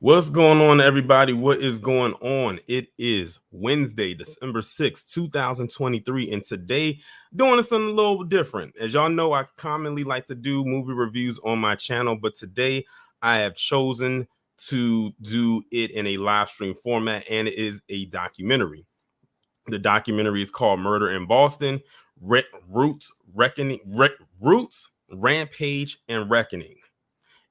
What's going on, everybody? What is going on? It is Wednesday, December 6th, 2023, and today doing something a little different. As y'all know, I commonly like to do movie reviews on my channel, but today I have chosen to do it in a live stream format, and it is a documentary. The documentary is called Murder in Boston, Roots, Roots, Rampage, and Reckoning.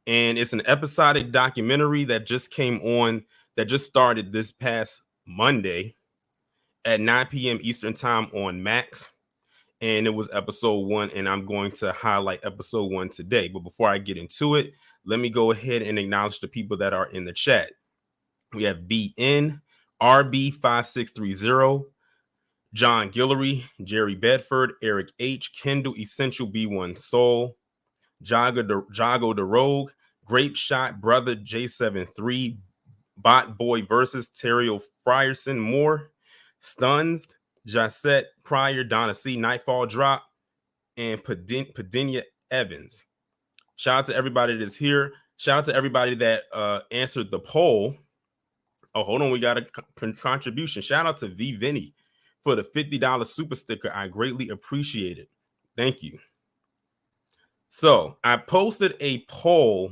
And it's an episodic documentary that just came on, that just started this past Monday at 9 p.m. Eastern time on Max. And it was episode 1, and I'm going to highlight episode 1 today. But before I get into it, let me go ahead and acknowledge the people that are in the chat. We have BN, RB5630, John Guillory, Jerry Bedford, Eric H, Kendall Essential B1 Soul, Jago the Rogue, Grape Shot, Brother J73, Bot Boy versus Terrio Frierson, Moore, Stuns, Jacette Pryor, Donna C, Nightfall Drop, and Padinia Evans. Shout out to everybody that's here. Shout out to everybody that answered the poll. Oh, hold on, we got a contribution. Shout out to V Vinny for the $50 super sticker. I greatly appreciate it. Thank you. So I posted a poll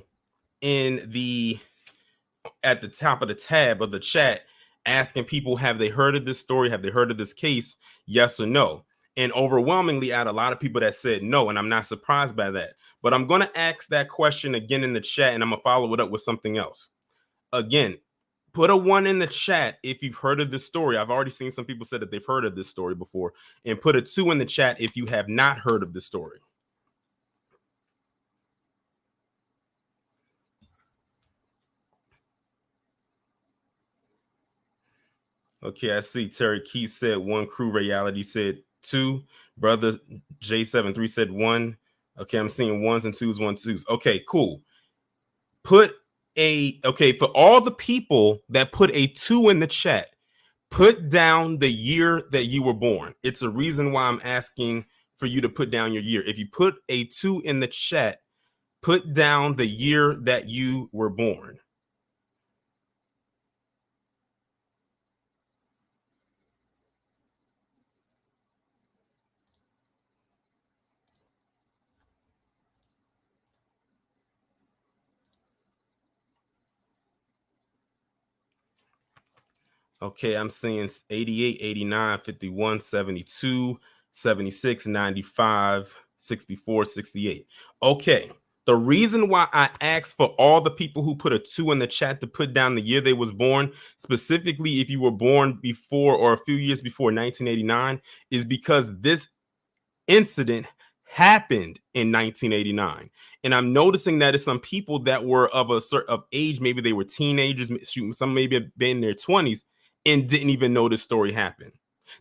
at the top of the tab of the chat, asking people, have they heard of this story? Have they heard of this case? Yes or no? And overwhelmingly, I had a lot of people that said no, and I'm not surprised by that. But I'm going to ask that question again in the chat, and I'm going to follow it up with something else. Again, put a 1 in the chat if you've heard of this story. I've already seen some people say that they've heard of this story before. And put a 2 in the chat if you have not heard of this story. Okay, I see Terry Keith said 1, Crew Reality said 2, Brother J73 said 1. Okay, I'm seeing 1s and 2s, 1s, 2s. Okay, cool. For all the people that put a 2 in the chat, put down the year that you were born. It's a reason why I'm asking for you to put down your year. If you put a 2 in the chat, put down the year that you were born. Okay, I'm seeing 88, 89, 51, 72, 76, 95, 64, 68. Okay, the reason why I asked for all the people who put a 2 in the chat to put down the year they was born, specifically if you were born before or a few years before 1989, is because this incident happened in 1989. And I'm noticing that it's some people that were of a certain age, maybe they were teenagers, some maybe have been in their 20s, and didn't even know this story happened.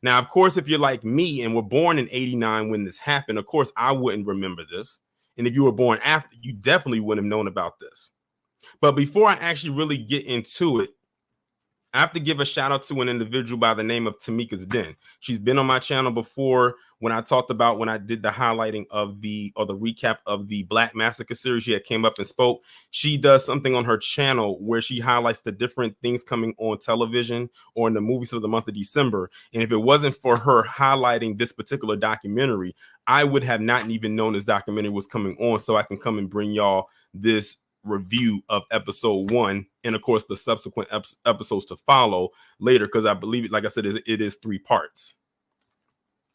Now, of course, if you're like me and were born in 89 when this happened, of course, I wouldn't remember this. And if you were born after, you definitely wouldn't have known about this. But before I actually really get into it, I have to give a shout out to an individual by the name of Tamika's Den. She's been on my channel before when I did the highlighting of the recap of the Black Massacre series. She had came up and spoke. She does something on her channel where she highlights the different things coming on television or in the movies of the month of December. And if it wasn't for her highlighting this particular documentary, I would have not even known this documentary was coming on, so I can come and bring y'all this review of episode 1, and of course the subsequent episodes to follow later, because I believe it, like I said, it is 3 parts.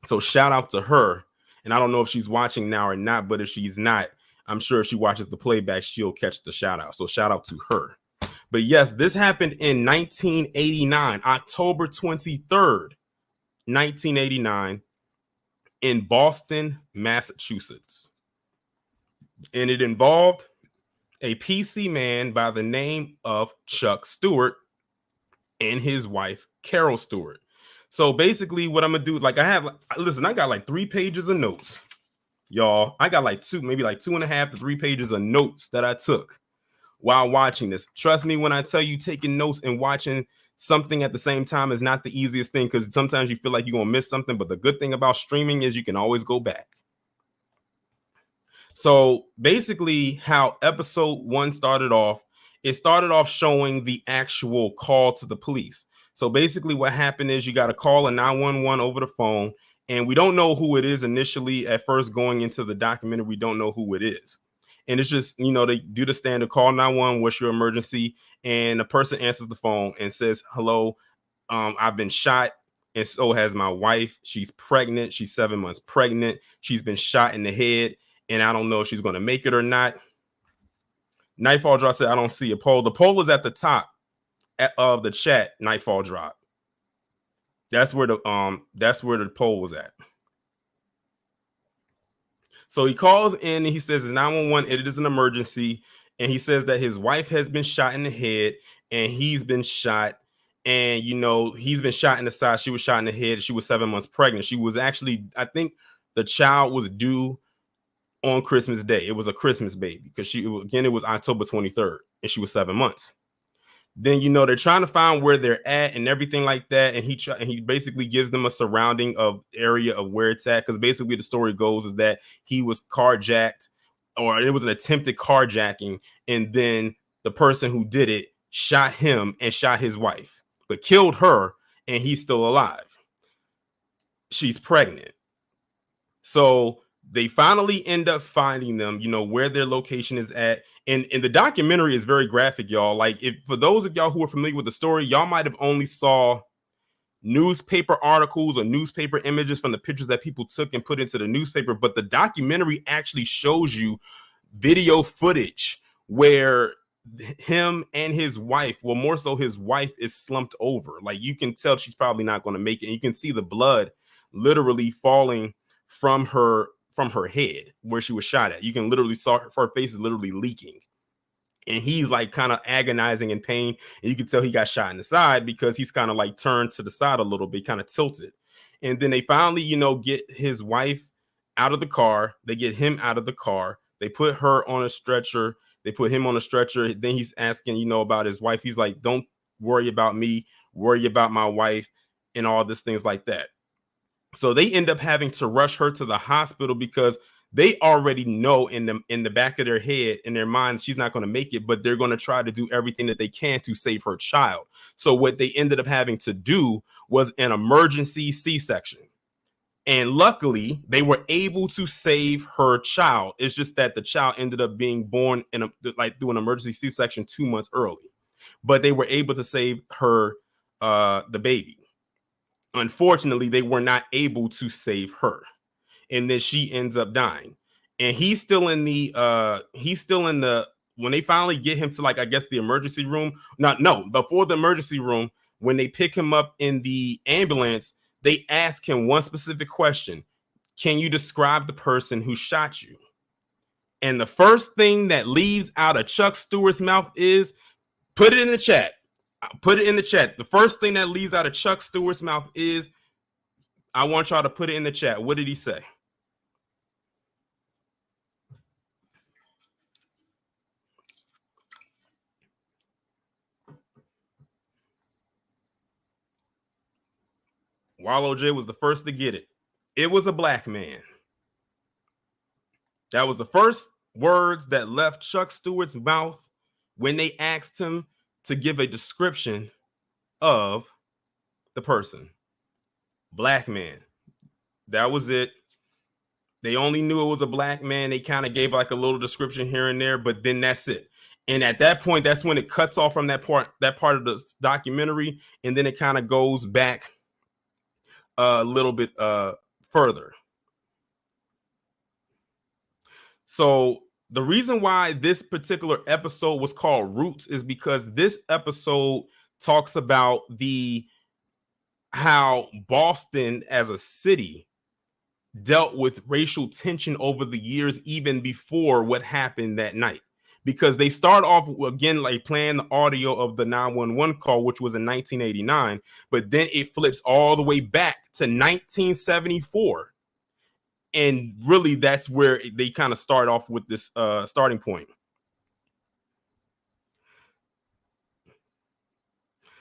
So shout out to her. And I don't know if she's watching now or not, but if she's not, I'm sure if she watches the playback, she'll catch the shout out. So shout out to her. But yes, this happened in 1989, October 23rd, 1989, in Boston, Massachusetts. And it involved a PC man by the name of Chuck Stewart and his wife, Carol Stewart. So basically what I'm going to do, I got like 3 pages of notes, y'all. I got like 2.5 to 3 pages of notes that I took while watching this. Trust me when I tell you, taking notes and watching something at the same time is not the easiest thing, because sometimes you feel like you're going to miss something. But the good thing about streaming is you can always go back. So basically how episode 1 started off it started off showing the actual call to the police. So basically, what happened is you got to call a 911 over the phone, and we don't know who it is initially. At first, going into the documentary, we don't know who it is. And it's just, they do the standard call 911, what's your emergency? And the person answers the phone and says, hello, I've been shot, and so has my wife. She's pregnant. She's 7 months pregnant. She's been shot in the head, and I don't know if she's going to make it or not. Nightfall Drop said, I don't see a poll. The poll is at the top of the chat. Nightfall Drop. That's where the poll was at. So he calls in and he says it's 911. It is an emergency, and he says that his wife has been shot in the head, and he's been shot. And he's been shot in the side. She was shot in the head. She was 7 months pregnant. She was actually, I think, the child was due on Christmas Day. It was a Christmas baby because it was October 23rd, and she was 7 months. Then they're trying to find where they're at and everything like that, and he basically gives them a surrounding of area of where it's at, because basically the story goes is that he was carjacked, or it was an attempted carjacking, and then the person who did it shot him and shot his wife, but killed her, and he's still alive. She's pregnant. So they finally end up finding them, where their location is at. And the documentary is very graphic, y'all. Like, for those of y'all who are familiar with the story, y'all might have only saw newspaper articles or newspaper images from the pictures that people took and put into the newspaper. But the documentary actually shows you video footage where him and his wife, well, more so his wife, is slumped over. Like, you can tell she's probably not going to make it. And you can see the blood literally falling from her head where she was shot at. You can literally saw her face is literally leaking, and he's like kind of agonizing in pain, and you can tell he got shot in the side because he's kind of like turned to the side a little bit, kind of tilted. And then they finally get his wife out of the car. They get him out of the car. They put her on a stretcher. They put him on a stretcher. Then he's asking about his wife. He's like, don't worry about me, worry about my wife, and all these things like that. So they end up having to rush her to the hospital because they already know in the back of their head, in their minds, she's not going to make it, but they're going to try to do everything that they can to save her child. So what they ended up having to do was an emergency C-section. And luckily, they were able to save her child. It's just that the child ended up being born through an emergency C-section 2 months early. But they were able to save her, the baby. Unfortunately, they were not able to save her, and then she ends up dying. And he's still in the when they finally get him to, like, I guess the emergency room. Before the emergency room, when they pick him up in the ambulance, they ask him one specific question: can you describe the person who shot you? And the first thing that leaves out of Chuck Stewart's mouth is, put it in the chat. Put it in the chat. The first thing that leaves out of Chuck Stewart's mouth is, I want y'all to put it in the chat. What did he say? Wallow J was the first to get it. It was a black man. That was the first words that left Chuck Stewart's mouth when they asked him to give a description of the person. Black man. That was it. They only knew it was a black man. They kind of gave like a little description here and there, but then that's it. And at that point, that's when it cuts off from that part of the documentary, and then it kind of goes back a little bit further. So the reason why this particular episode was called Roots is because this episode talks about how Boston as a city dealt with racial tension over the years, even before what happened that night. Because they start off again, like playing the audio of the 911 call, which was in 1989, but then it flips all the way back to 1974. And really, that's where they kind of start off with this starting point.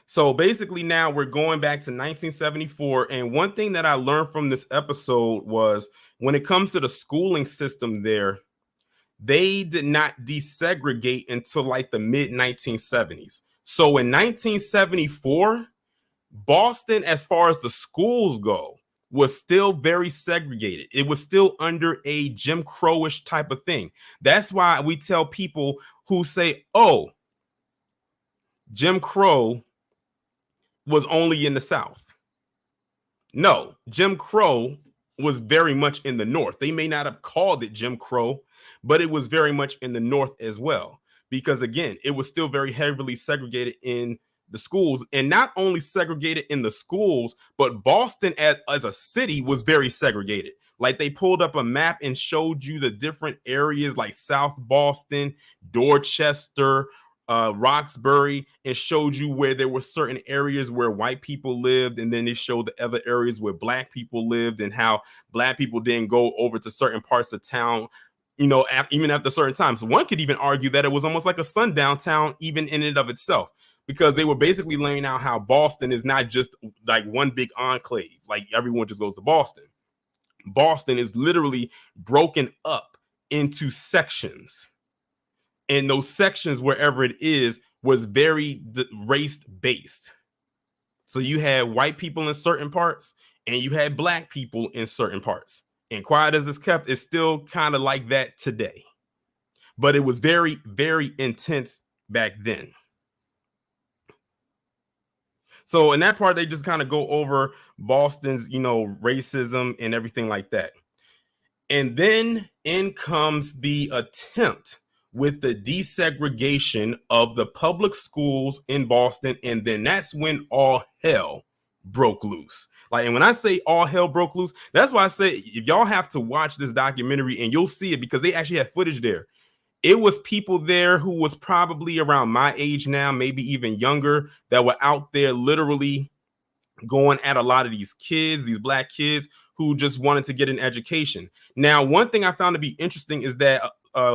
So basically, now we're going back to 1974. And one thing that I learned from this episode was, when it comes to the schooling system there, they did not desegregate until like the mid 1970s. So in 1974, Boston, as far as the schools go, was still very segregated. It was still under a Jim Crowish type of thing. That's why we tell people who say, oh, Jim Crow was only in the South. No, Jim Crow was very much in the North. They may not have called it Jim Crow, but it was very much in the North as well. Because again, it was still very heavily segregated in the schools, and not only segregated in the schools, but Boston as a city was very segregated. Like they pulled up a map and showed you the different areas like South Boston, Dorchester, Roxbury, and showed you where there were certain areas where white people lived, and then they showed the other areas where black people lived, and how black people didn't go over to certain parts of town, even after certain times. One could even argue that it was almost like a sundown town, even in and of itself, because they were basically laying out how Boston is not just like one big enclave, like everyone just goes to Boston. Boston is literally broken up into sections, and those sections, wherever it is, was very race based. So you had white people in certain parts, and you had black people in certain parts. And quiet as it's kept, it's still kind of like that today. But it was very, very intense back then. So in that part, they just kind of go over Boston's, racism and everything like that. And then in comes the attempt with the desegregation of the public schools in Boston. And then that's when all hell broke loose. Like, and when I say all hell broke loose, that's why I say if y'all have to watch this documentary, and you'll see it because they actually have footage there. It was people there who was probably around my age now, maybe even younger, that were out there literally going at a lot of these kids, these black kids who just wanted to get an education. Now, one thing I found to be interesting is that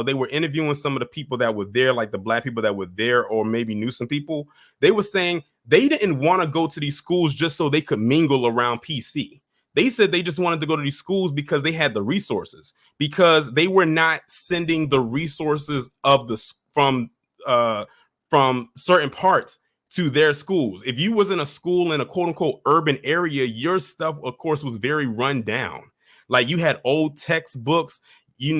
they were interviewing some of the people that were there, like the black people that were there, or maybe knew some people. They were saying they didn't want to go to these schools just so they could mingle around PC. They said they just wanted to go to these schools because they had the resources, because they were not sending the resources of from certain parts to their schools. If you was in a school in a quote unquote urban area, your stuff, of course, was very run down. Like you had old textbooks, you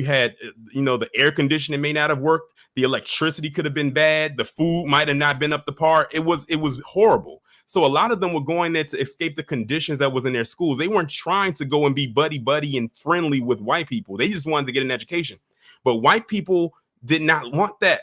had, the air conditioning may not have worked. The electricity could have been bad. The food might have not been up to par. It was horrible. So a lot of them were going there to escape the conditions that was in their schools. They weren't trying to go and be buddy and friendly with white people. They just wanted to get an education. But white people did not want that.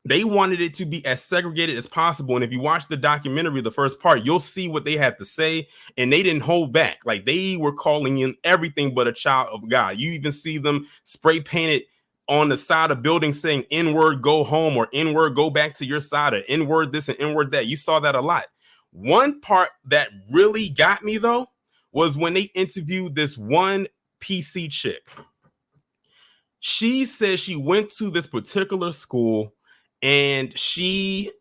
They wanted it to be as segregated as possible. And if you watch the documentary, the first part, you'll see what they had to say. And they didn't hold back. Like they were calling in everything but a child of God. You even see them spray painted on the side of buildings saying N-word, go home, or N-word, go back to your side, or N-word this and N-word that. You saw that a lot. One part that really got me, though, was when they interviewed this one PC chick. She said she went to this particular school, and she,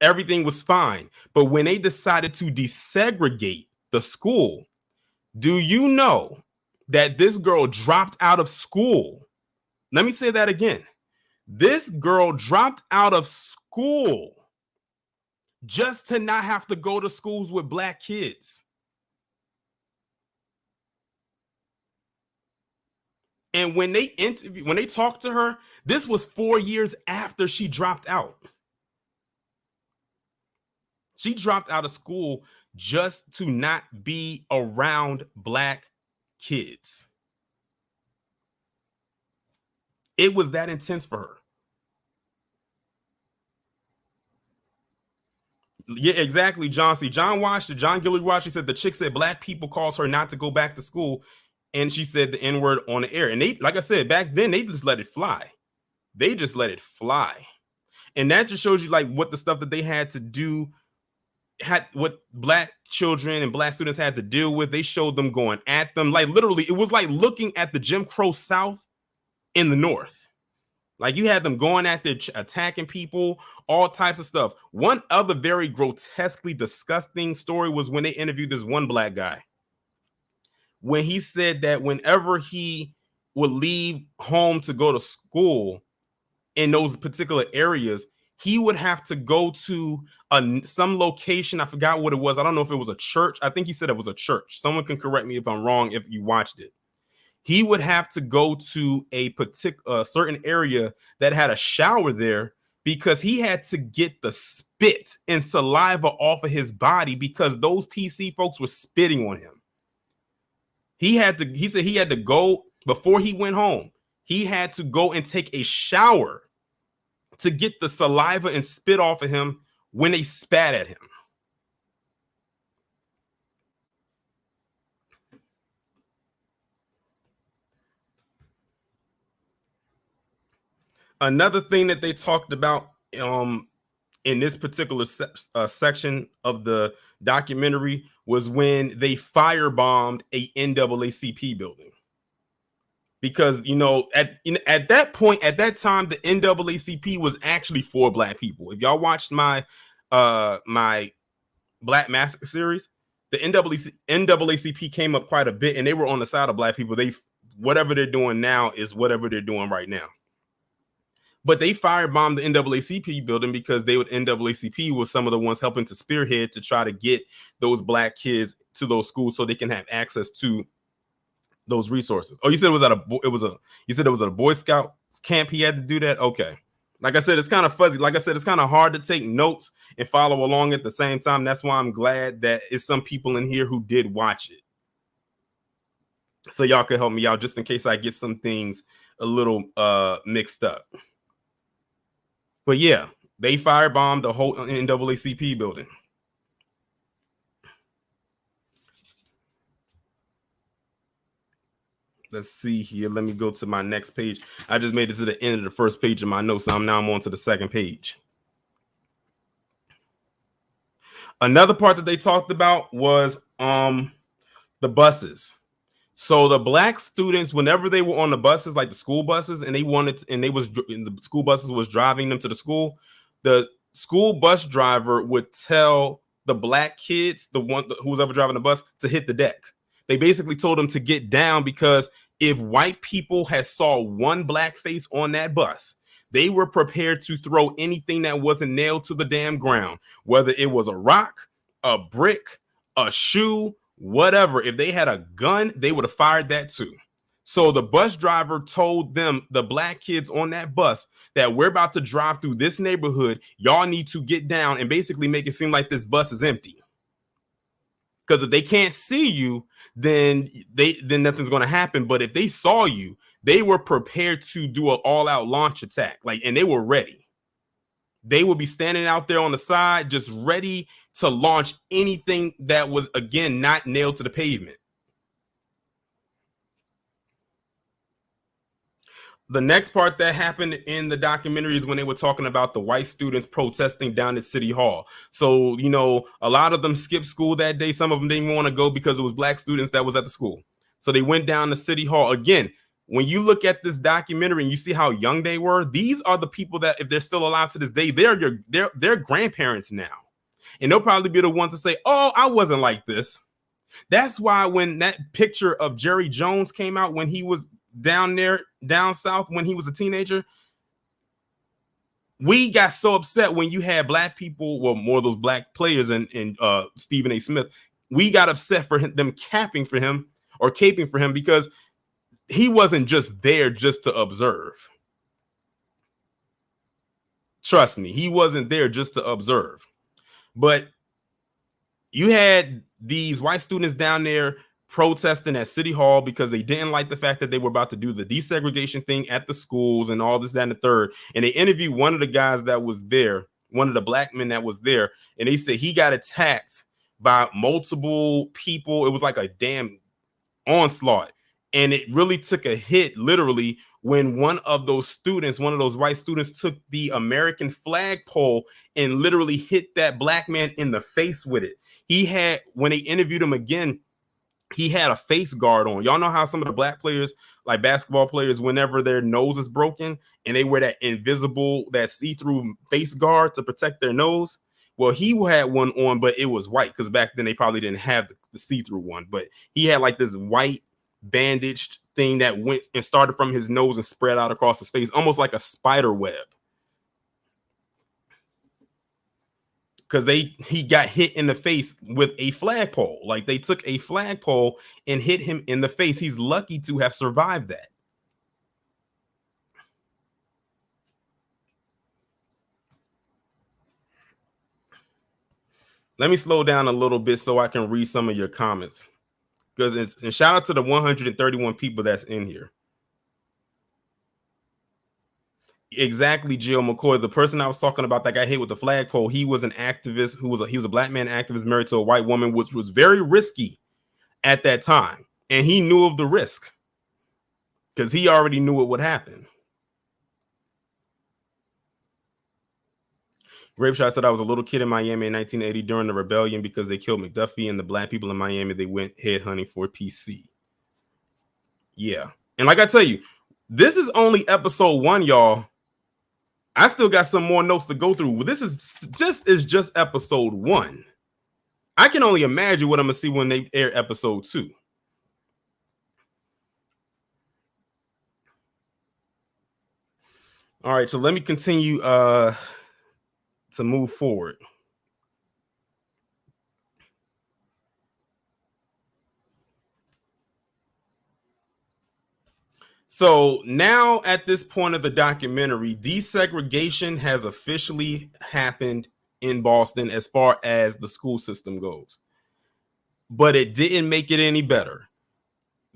everything was fine. But when they decided to desegregate the school, do you know that this girl dropped out of school? Let me say that again. This girl dropped out of school just to not have to go to schools with black kids. And when they talked to her, this was 4 years after she dropped out. She dropped out of school just to not be around black kids. It was that intense for her. Yeah, exactly, John. See, John Gilly watched. He said the chick said black people caused her not to go back to school, and she said the N-word on the air. And they, like I said, back then they just let it fly. They just let it fly. And that just shows you like what the stuff that they had to do, what black children and black students had to deal with. They showed them going at them. Like literally, it was like looking at the Jim Crow South in the North. Like you had them going at the attacking people, all types of stuff. One other very grotesquely disgusting story was when they interviewed this one black guy. When he said that whenever he would leave home to go to school in those particular areas, he would have to go to some location. I forgot what it was. I don't know if it was a church. I think he said it was a church. Someone can correct me if I'm wrong if you watched it. He would have to go to a particular certain area that had a shower there because he had to get the spit and saliva off of his body because those PC folks were spitting on him. He said he had to go before he went home. He had to go and take a shower to get the saliva and spit off of him when they spat at him. Another thing that they talked about in this particular section of the documentary was when they firebombed a NAACP building. Because at that point, at that time, the NAACP was actually for Black people. If y'all watched my my Black Massacre series, the NAACP came up quite a bit, and they were on the side of Black people. Whatever they're doing now is whatever they're doing right now. But they firebombed the NAACP building because NAACP was some of the ones helping to spearhead to try to get those Black kids to those schools so they can have access to those resources. Oh, you said you said it was at a Boy Scout camp he had to do that? Okay. Like I said, it's kind of fuzzy. Like I said, it's kind of hard to take notes and follow along at the same time. That's why I'm glad that it's some people in here who did watch it. So y'all can help me out just in case I get some things a little mixed up. But yeah, they firebombed the whole NAACP building. Let's see here. Let me go to my next page. I just made it to the end of the first page of my notes. So I'm on to the second page. Another part that they talked about was the buses. So the Black students, whenever they were on the buses, like the school buses, and the school buses was driving them to the school, the school bus driver would tell the Black kids, who was ever driving the bus, to hit the deck. They basically told them to get down because if white people had saw one Black face on that bus, they were prepared to throw anything that wasn't nailed to the damn ground, whether it was a rock, a brick, a shoe, whatever. If they had a gun, they would have fired that too. So the bus driver told them, the Black kids on that bus, that we're about to drive through this neighborhood. Y'all need to get down and basically make it seem like this bus is empty. Because if they can't see you, then nothing's going to happen. But if they saw you, they were prepared to do an all-out launch attack. And they were ready. They would be standing out there on the side, just ready to launch anything that was, again, not nailed to the pavement. The next part that happened in the documentary is when they were talking about the white students protesting down at City Hall. So, a lot of them skipped school that day. Some of them didn't even want to go because it was Black students that was at the school. So they went down to City Hall. Again, when you look at this documentary and you see how young they were, these are the people that, if they're still alive to this day, they're grandparents now. And they'll probably be the ones to say, oh, I wasn't like this. That's why when that picture of Jerry Jones came out when he was down south when he was a teenager, we got so upset when you had Black people, well, more of those Black players and Stephen A. Smith. We got upset for them caping for him because he wasn't just there just to observe. Trust me, he wasn't there just to observe. But you had these white students down there protesting at City Hall because they didn't like the fact that they were about to do the desegregation thing at the schools and all this, that, and the third. And they interviewed one of the guys that was there, one of the Black men that was there, and they said he got attacked by multiple people. It was like a damn onslaught. And it really took a hit, literally, when one of those white students took the American flag pole and literally hit that Black man in the face with it. When they interviewed him again, he had a face guard on. Y'all know how some of the Black players, like basketball players, whenever their nose is broken and they wear that that see-through face guard to protect their nose. Well, he had one on, but it was white because back then they probably didn't have the see-through one. But he had like this white bandaged thing that went and started from his nose and spread out across his face, almost like a spider web. Because he got hit in the face with a flagpole. Like, they took a flagpole and hit him in the face. He's lucky to have survived that. Let me slow down a little bit so I can read some of your comments. And shout out to the 131 people that's in here. Exactly, Jill McCoy. The person I was talking about that got hit with the flagpole, he was an activist he was a black man activist married to a white woman, which was very risky at that time. And he knew of the risk because he already knew what would happen. Grapeshot said, I was a little kid in Miami in 1980 during the rebellion because they killed McDuffie and the black people in Miami. They went head hunting for PC. Yeah. And like I tell you, this is only episode 1, y'all. I still got some more notes to go through. This is just episode 1. I can only imagine what I'm going to see when they air episode 2. All right, so let me continue to move forward. So now at this point of the documentary, desegregation has officially happened in Boston as far as the school system goes. But it didn't make it any better.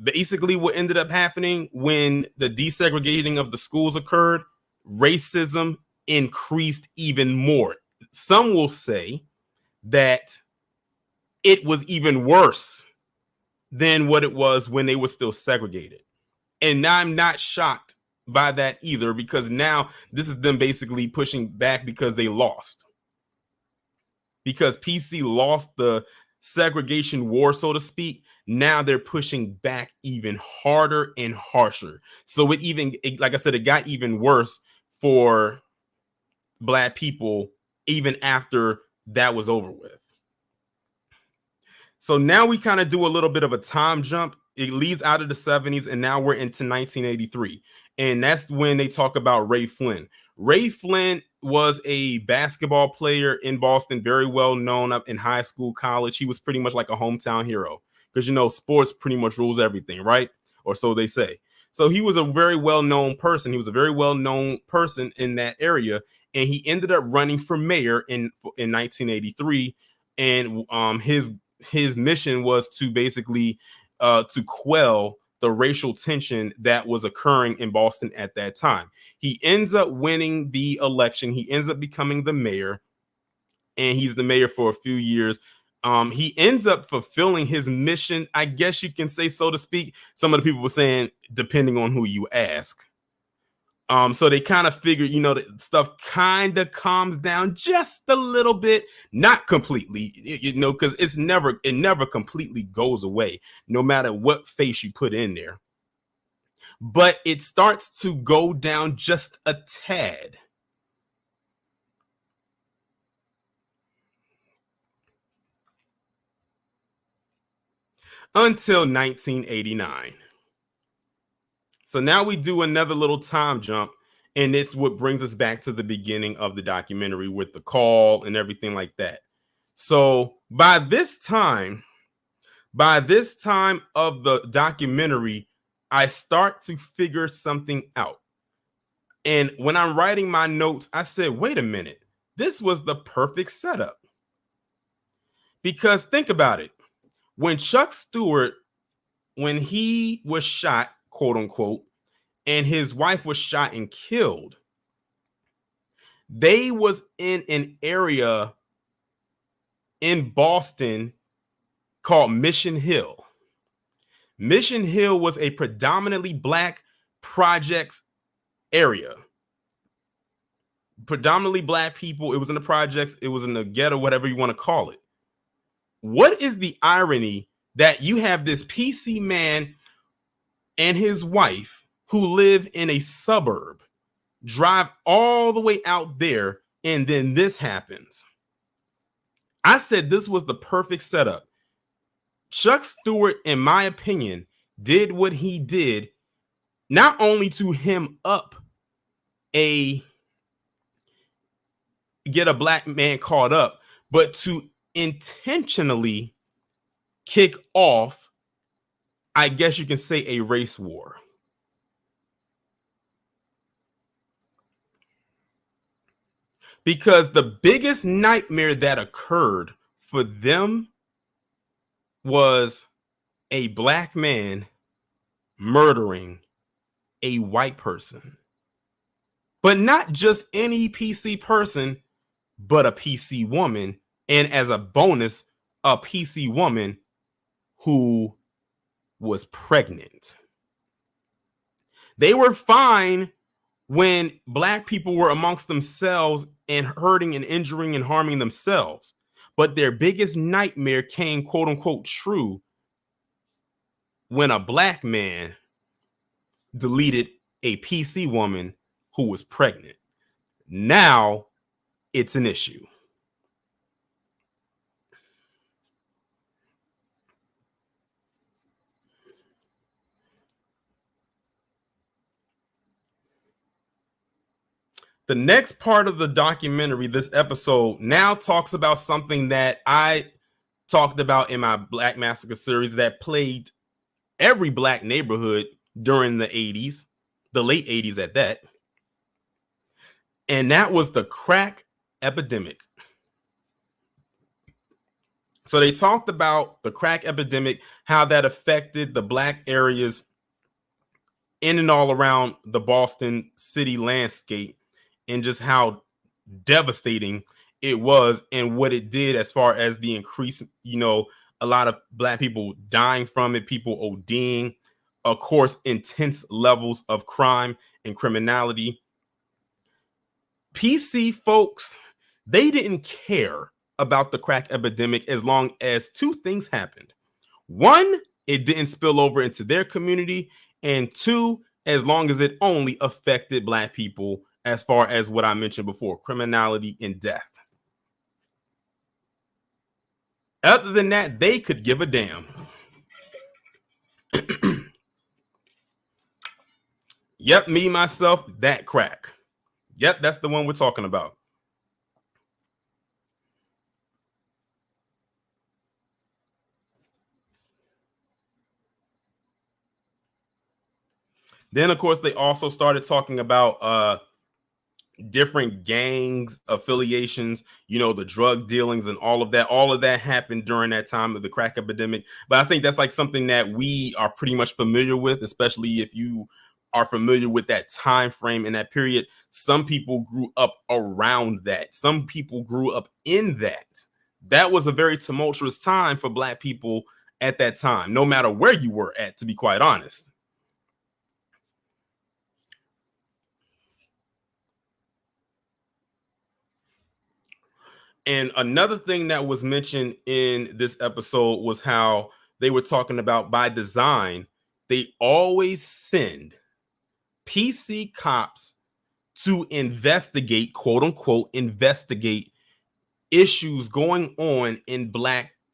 Basically, what ended up happening when the desegregating of the schools occurred, racism increased even more. Some will say that it was even worse than what it was when they were still segregated. And I'm not shocked by that either, because now this is them basically pushing back because they lost. Because PC lost the segregation war, so to speak. Now they're pushing back even harder and harsher. So like I said, it got even worse for black people even after that was over with. So now we kind of do a little bit of a time jump. It leads out of the 70s, and now we're into 1983. And that's when they talk about Ray Flynn. Ray Flynn was a basketball player in Boston, very well known up in high school, college. He was pretty much like a hometown hero because, sports pretty much rules everything, right? Or so they say. So he was a very well-known person. He was a very well-known person in that area, and he ended up running for mayor in 1983. And his mission was to basically to quell the racial tension that was occurring in Boston at that time. He ends up winning the election. He ends up becoming the mayor, and he's the mayor for a few years. He ends up fulfilling his mission, I guess you can say, so to speak. Some of the people were saying, depending on who you ask. So they kind of figured, that stuff kind of calms down just a little bit, not completely, because it never completely goes away, no matter what face you put in there. But it starts to go down just a tad. Until 1989. So now we do another little time jump. And it's what brings us back to the beginning of the documentary with the call and everything like that. So by this time of the documentary, I start to figure something out. And when I'm writing my notes, I said, wait a minute, this was the perfect setup. Because think about it. When Chuck Stewart, when he was shot, quote unquote, and his wife was shot and killed, they was in an area in Boston called Mission Hill. Mission Hill was a predominantly black projects area. Predominantly black people. It was in the projects. It was in the ghetto, whatever you want to call it. What is the irony that you have this PC man and his wife who live in a suburb, drive all the way out there, and then this happens? I said this was the perfect setup. Chuck Stewart, in my opinion, did what he did, not only to hem up a get a black man caught up, but to intentionally kick off, I guess you can say, a race war. Because the biggest nightmare that occurred for them was a black man murdering a white person. But not just any PC person, but a PC woman. And as a bonus, a PC woman who was pregnant. They were fine when black people were amongst themselves and hurting and injuring and harming themselves. But their biggest nightmare came, quote unquote, true when a black man deleted a PC woman who was pregnant. Now it's an issue. The next part of the documentary, this episode, now talks about something that I talked about in my Black Massacre series that plagued every black neighborhood during the 80s, the late 80s at that. And that was the crack epidemic. So they talked about the crack epidemic, how that affected the black areas in and all around the Boston city landscape, and just how devastating it was and what it did as far as the increase, a lot of black people dying from it, people ODing, of course, intense levels of crime and criminality. PC folks, they didn't care about the crack epidemic as long as two things happened. One, it didn't spill over into their community, and two, as long as it only affected black people as far as what I mentioned before, criminality and death. Other than that, they could give a damn. Yep, me, myself, that crack. Yep, that's the one we're talking about. Then, of course, they also started talking about different gangs affiliations, the drug dealings and all of that happened during that time of the crack epidemic. But I think that's like something that we are pretty much familiar with, especially if you are familiar with that time frame and that period. Some people grew up around that, some people grew up in that was a very tumultuous time for black people at that time, no matter where you were at, to be quite honest. And another thing that was mentioned in this episode was how they were talking about, by design, they always send PC cops to investigate, quote unquote, investigate issues going on in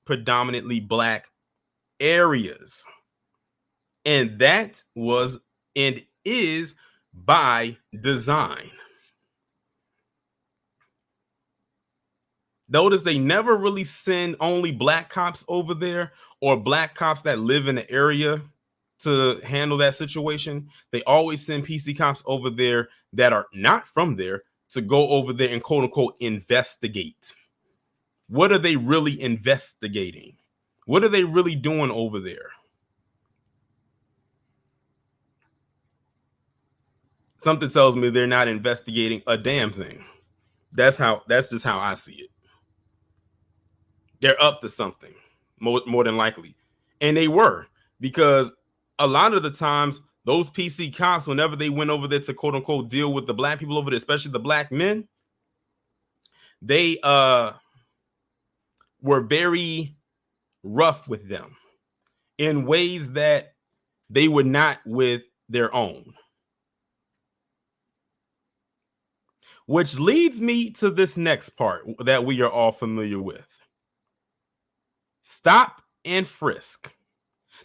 predominantly black areas. And that was and is by design. Notice they never really send only black cops over there or black cops that live in the area to handle that situation. They always send PC cops over there that are not from there to go over there and, quote unquote, investigate. What are they really investigating? What are they really doing over there? Something tells me they're not investigating a damn thing. That's just how I see it. They're up to something, more than likely. And they were, because a lot of the times those PC cops, whenever they went over there to, quote unquote, deal with the black people over there, especially the black men, they were very rough with them in ways that they were not with their own. Which leads me to this next part that we are all familiar with. Stop and frisk.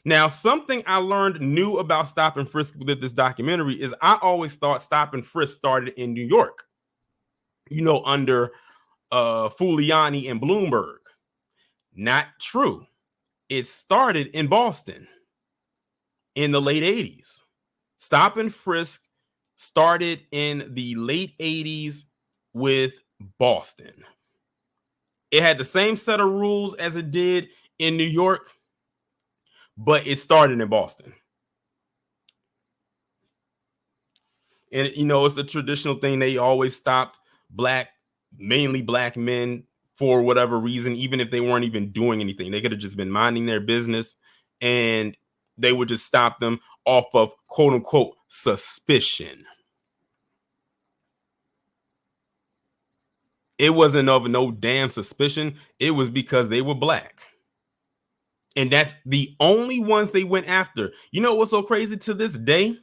Now, something I learned new about Stop and Frisk with this documentary is I always thought Stop and Frisk started in New York, under Giuliani and Bloomberg. Not true. It started in Boston in the late 80s. Stop and Frisk started in the late 80s with Boston. It had the same set of rules as it did in New York, but it started in Boston. And it's the traditional thing. They always stopped mainly black men for whatever reason, even if they weren't even doing anything. They could have just been minding their business, and they would just stop them off of quote unquote suspicion. It wasn't of no damn suspicion. It was because they were black. And that's the only ones they went after. You know what's so crazy? To this day,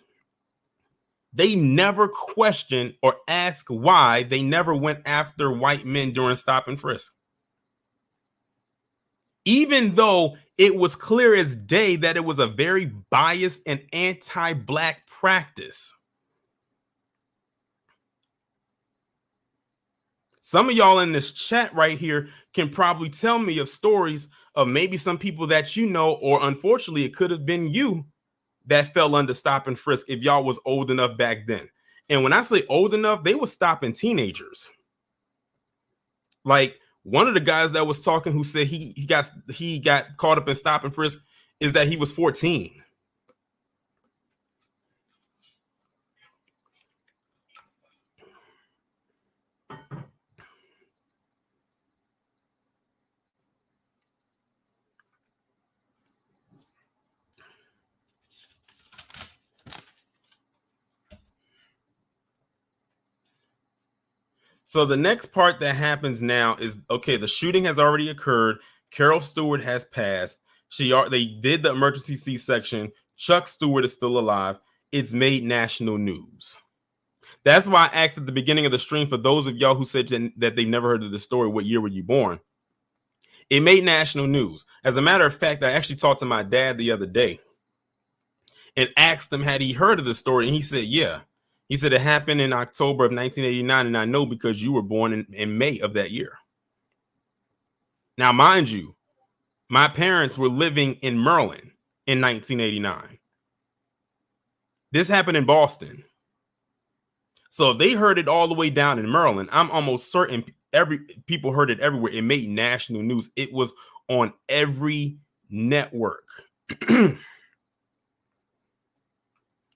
they never question or ask why they never went after white men during Stop and Frisk. Even though it was clear as day that it was a very biased and anti-black practice. Some of y'all in this chat right here can probably tell me of stories of maybe some people that or unfortunately it could have been you that fell under Stop and Frisk if y'all was old enough back then. And when I say old enough, they were stopping teenagers. Like one of the guys that was talking who said he got caught up in Stop and Frisk is that he was 14. So the next part that happens now is, okay, the shooting has already occurred. Carol Stewart has passed. They did the emergency C-section. Chuck Stewart is still alive. It's made national news. That's why I asked at the beginning of the stream, for those of y'all who said that they've never heard of the story, what year were you born? It made national news. As a matter of fact, I actually talked to my dad the other day and asked him, had he heard of the story? And he said, yeah. He said it happened in October of 1989, and I know because you were born in May of that year. Now, mind you, my parents were living in Maryland in 1989. This happened in Boston. So if they heard it all the way down in Maryland, I'm almost certain people heard it everywhere. It made national news. It was on every network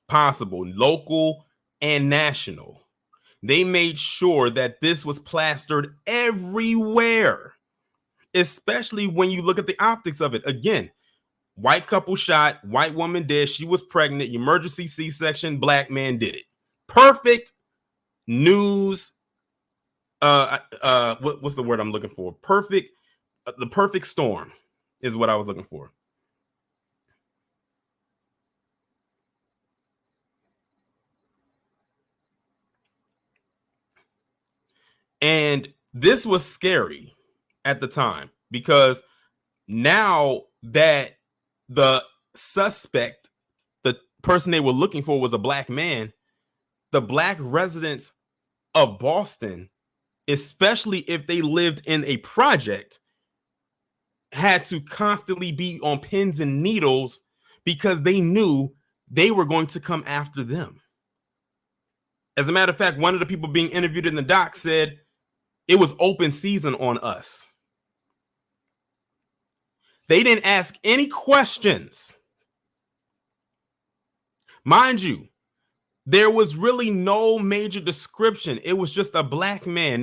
possible, local and national. They made sure that this was plastered everywhere, especially when you look at the optics of it. Again, white couple shot, white woman dead, she was pregnant, emergency C-section, black man did it. Perfect news. What's the word I'm looking for? Perfect. The perfect storm is what I was looking for. And this was scary at the time, because now that the suspect, the person they were looking for, was a black man, the black residents of Boston, especially if they lived in a project, had to constantly be on pins and needles because they knew they were going to come after them. As a matter of fact, one of the people being interviewed in the doc said it was open season on us. They didn't ask any questions. Mind you, there was really no major description. It was just a black man.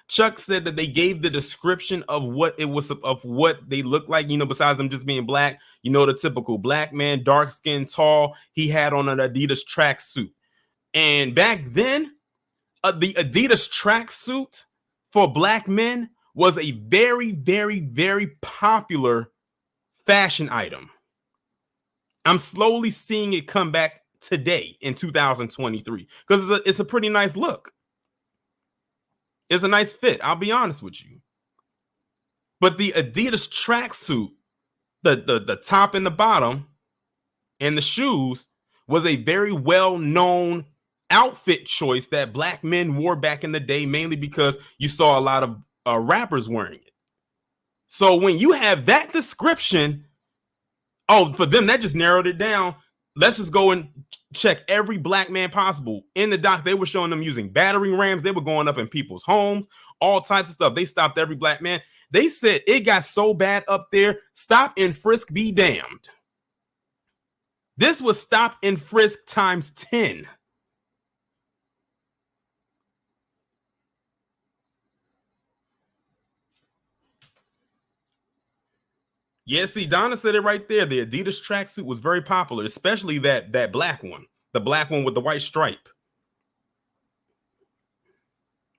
Chuck said that they gave the description of what it was, of what they looked like, besides them just being black, the typical black man, dark skin, tall. He had on an Adidas tracksuit. And back then, the Adidas tracksuit for black men was a very, very, very popular fashion item. I'm slowly seeing it come back today in 2023 because it's a pretty nice look. It's a nice fit, I'll be honest with you. But the Adidas tracksuit the top and the bottom and the shoes was a very well-known outfit choice that black men wore back in the day, mainly because you saw a lot of rappers wearing it. So when you have that description, oh, for them, that just narrowed it down. Let's just go and check every black man possible. In the doc, they were showing them using battering rams. They were going up in people's homes, all types of stuff. They stopped every black man. They said it got so bad up there, stop and frisk be damned. This was stop and frisk times 10. Yeah, see, Donna said it right there. The Adidas tracksuit was very popular, especially that black one, the black one with the white stripe.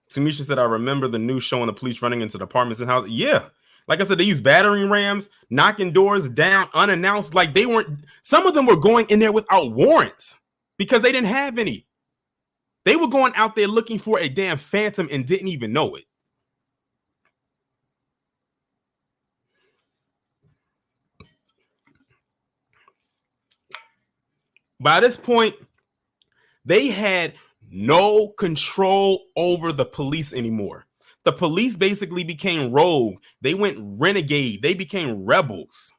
Sumisha said, I remember the news showing the police running into the apartments and houses. Yeah. Like I said, they used battering rams, knocking doors down unannounced. Like they weren't, some of them were going in there without warrants because they didn't have any. They were going out there looking for a damn phantom and didn't even know it. By this point, they had no control over the police anymore. The police basically became rogue. They went renegade. They became rebels.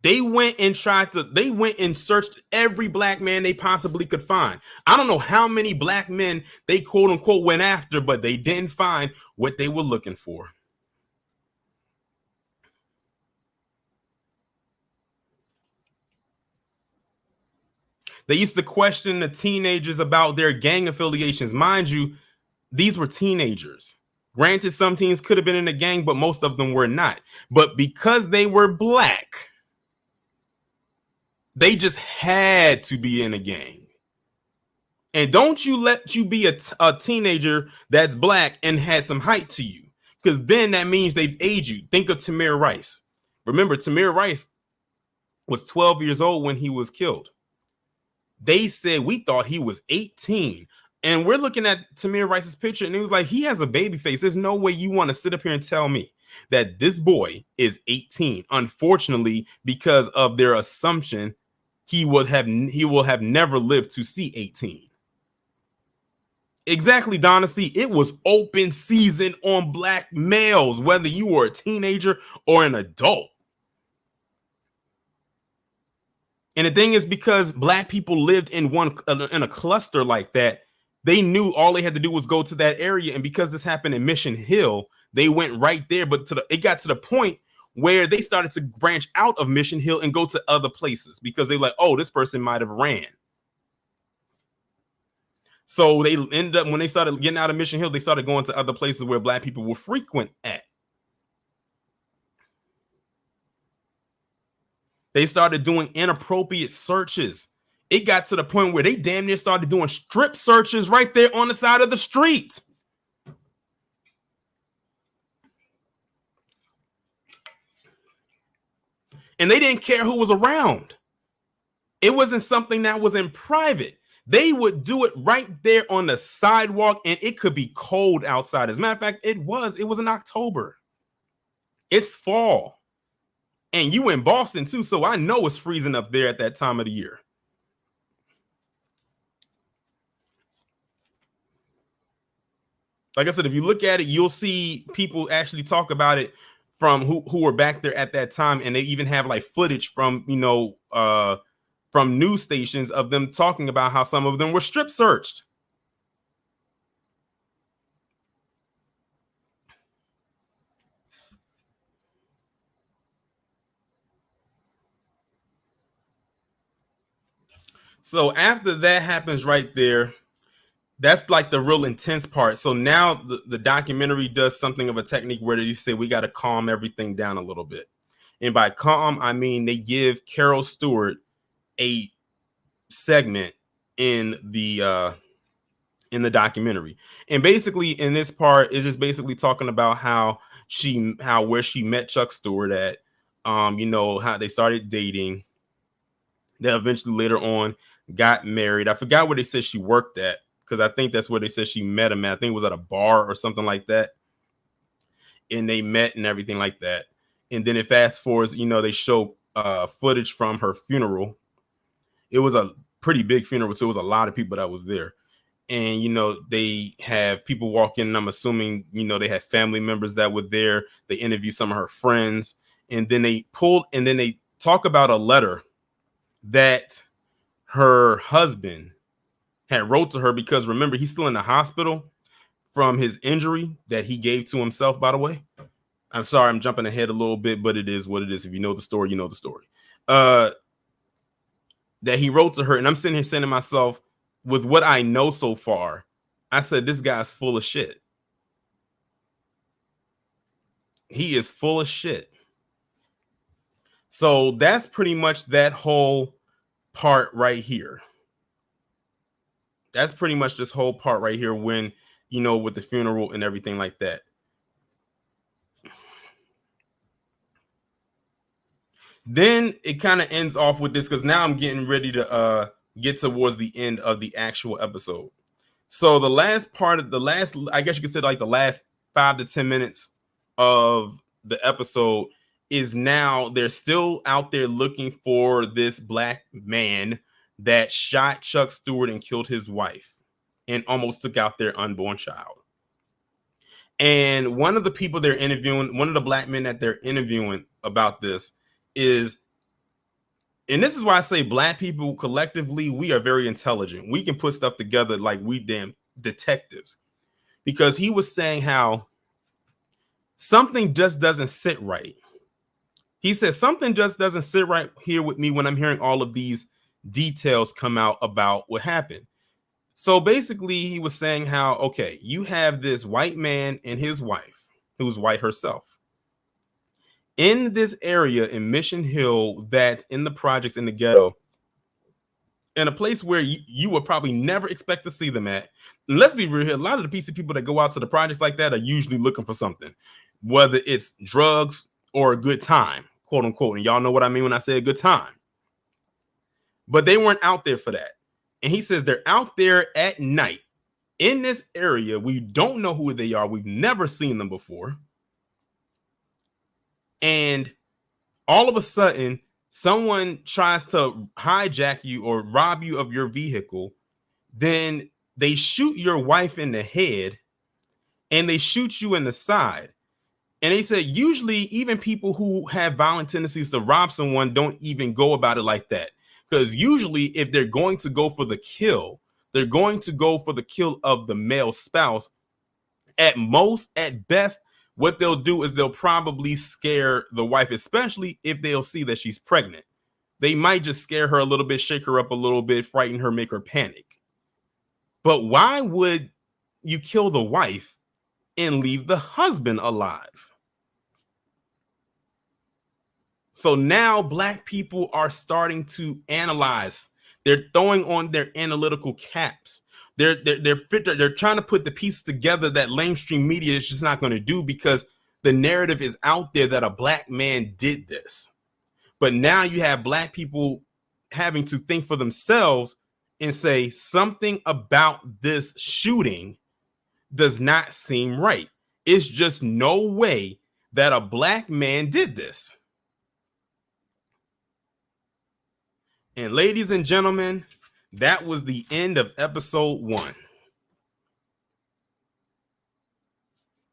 They went and searched every black man they possibly could find. I don't know how many black men they quote unquote went after, but they didn't find what they were looking for. They used to question the teenagers about their gang affiliations. Mind you, these were teenagers. Granted, some teens could have been in a gang, but most of them were not. But because they were black, they just had to be in a gang. And don't you let you be a teenager that's black and had some height to you, because then that means they've aged you. Think of Tamir Rice. Remember, Tamir Rice was 12 years old when he was killed. They said we thought he was 18. And we're looking at Tamir Rice's picture, and it was like, he has a baby face. There's no way you want to sit up here and tell me that this boy is 18. Unfortunately, because of their assumption, he will have never lived to see 18. Exactly, Donna. See, it was open season on black males, whether you were a teenager or an adult. And the thing is, because black people lived in a cluster like that, they knew all they had to do was go to that area. And because this happened in Mission Hill, they went right there. But it got to the point where they started to branch out of Mission Hill and go to other places because they were like, oh, this person might have ran. So they ended up, when they started getting out of Mission Hill, they started going to other places where black people were frequent at. They started doing inappropriate searches. It got to the point where they damn near started doing strip searches right there on the side of the street. And they didn't care who was around. It wasn't something that was in private. They would do it right there on the sidewalk, and it could be cold outside. As a matter of fact, it was in October. It's fall. And you in Boston too, so I know it's freezing up there at that time of the year. Like I said, if you look at it, you'll see people actually talk about it from who were back there at that time, and they even have like footage from from news stations of them talking about how some of them were strip searched. So after that happens right there, that's like the real intense part. So now the documentary does something of a technique where they say we got to calm everything down a little bit. And by calm, I mean they give Carol Stewart a segment in the documentary. And basically in this part is just basically talking about where she met Chuck Stewart at, how they started dating. They eventually later on got married. I forgot where they said she worked at, because I think that's where they said she met him at. I think it was at a bar or something like that. and they met and everything like that. And then it fast forwards, they show footage from her funeral. It was a pretty big funeral, so it was a lot of people that was there. And they have people walk in, and I'm assuming they had family members that were there. They interviewed some of her friends, and then they talk about a letter that her husband had wrote to her, because remember, he's still in the hospital from his injury that he gave to himself, by the way. I'm sorry, I'm jumping ahead a little bit, but it is what it is. If you know the story, you know the story. That he wrote to her, and I'm sitting here saying to myself, with what I know so far, I said, this guy's full of shit. He is full of shit. So that's pretty much that whole part right here. That's pretty much this whole part right here when, with the funeral and everything like that. Then it kind of ends off with this, because now I'm getting ready to get towards the end of the actual episode. So the last part of I guess you could say like the last 5 to 10 minutes of the episode is now they're still out there looking for this black man that shot Chuck Stewart and killed his wife and almost took out their unborn child. And one of the people they're interviewing, one of the black men that they're interviewing about this is, and this is why I say black people collectively, we are very intelligent. We can put stuff together like we damn detectives. Because he was saying how something just doesn't sit right. He said something just doesn't sit right here with me when I'm hearing all of these details come out about what happened. So basically, he was saying how, okay, you have this white man and his wife, who's white herself, in this area in Mission Hill, that's in the projects in the ghetto, in a place where you would probably never expect to see them at. And let's be real here, a lot of the piece of people that go out to the projects like that are usually looking for something, whether it's drugs or a good time, quote unquote. And y'all know what I mean when I say a good time. But they weren't out there for that. And he says they're out there at night in this area. We don't know who they are. We've never seen them before. And all of a sudden, someone tries to hijack you or rob you of your vehicle. Then they shoot your wife in the head and they shoot you in the side. And they said usually even people who have violent tendencies to rob someone don't even go about it like that. Because usually if they're going to go for the kill, they're going to go for the kill of the male spouse. At most, at best, what they'll do is they'll probably scare the wife, especially if they'll see that she's pregnant. They might just scare her a little bit, shake her up a little bit, frighten her, make her panic. But why would you kill the wife and leave the husband alive? So now black people are starting to analyze. They're throwing on their analytical caps. They're trying to put the pieces together that mainstream media is just not going to do, because the narrative is out there that a black man did this. But now you have black people having to think for themselves and say something about this shooting does not seem right. It's just no way that a black man did this. And ladies and gentlemen, that was the end of episode 1.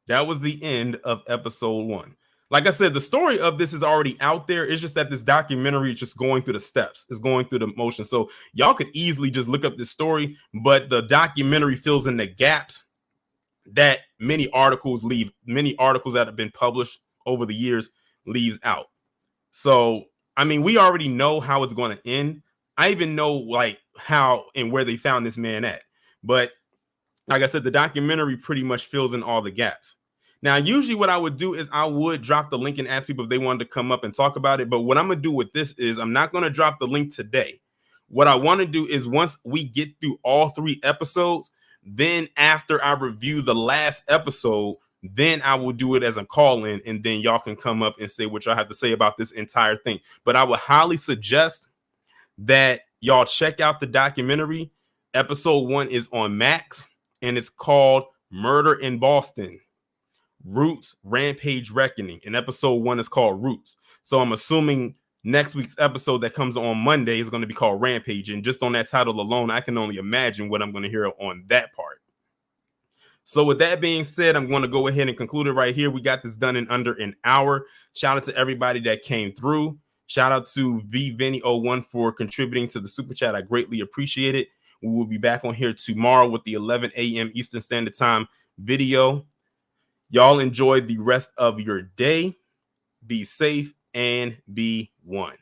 That was the end of episode 1. Like I said, the story of this is already out there. It's just that this documentary is just going through the steps. It's going through the motion. So y'all could easily just look up this story, but the documentary fills in the gaps that many articles leave. Many articles that have been published over the years leaves out. So, I mean, we already know how it's going to end. I even know like how and where they found this man at. But like I said, the documentary pretty much fills in all the gaps. Now, usually what I would do is I would drop the link and ask people if they wanted to come up and talk about it. But what I'm going to do with this is I'm not going to drop the link today. What I want to do is once we get through all 3 episodes, then after I review the last episode, then I will do it as a call in, and then y'all can come up and say what y'all have to say about this entire thing. But I would highly suggest that y'all check out the documentary. Episode 1 is on Max, and it's called Murder in Boston. Roots, Rampage, Reckoning, and episode 1 is called Roots. So I'm assuming next week's episode that comes on Monday is going to be called Rampage, and just on that title alone, I can only imagine what I'm going to hear on that part. So with that being said, I'm going to go ahead and conclude it right here. We got this done in under an hour. Shout out to everybody that came through. Shout out to VVinny01 for contributing to the super chat. I greatly appreciate it. We will be back on here tomorrow with the 11 a.m. Eastern Standard Time video. Y'all enjoy the rest of your day. Be safe and be one.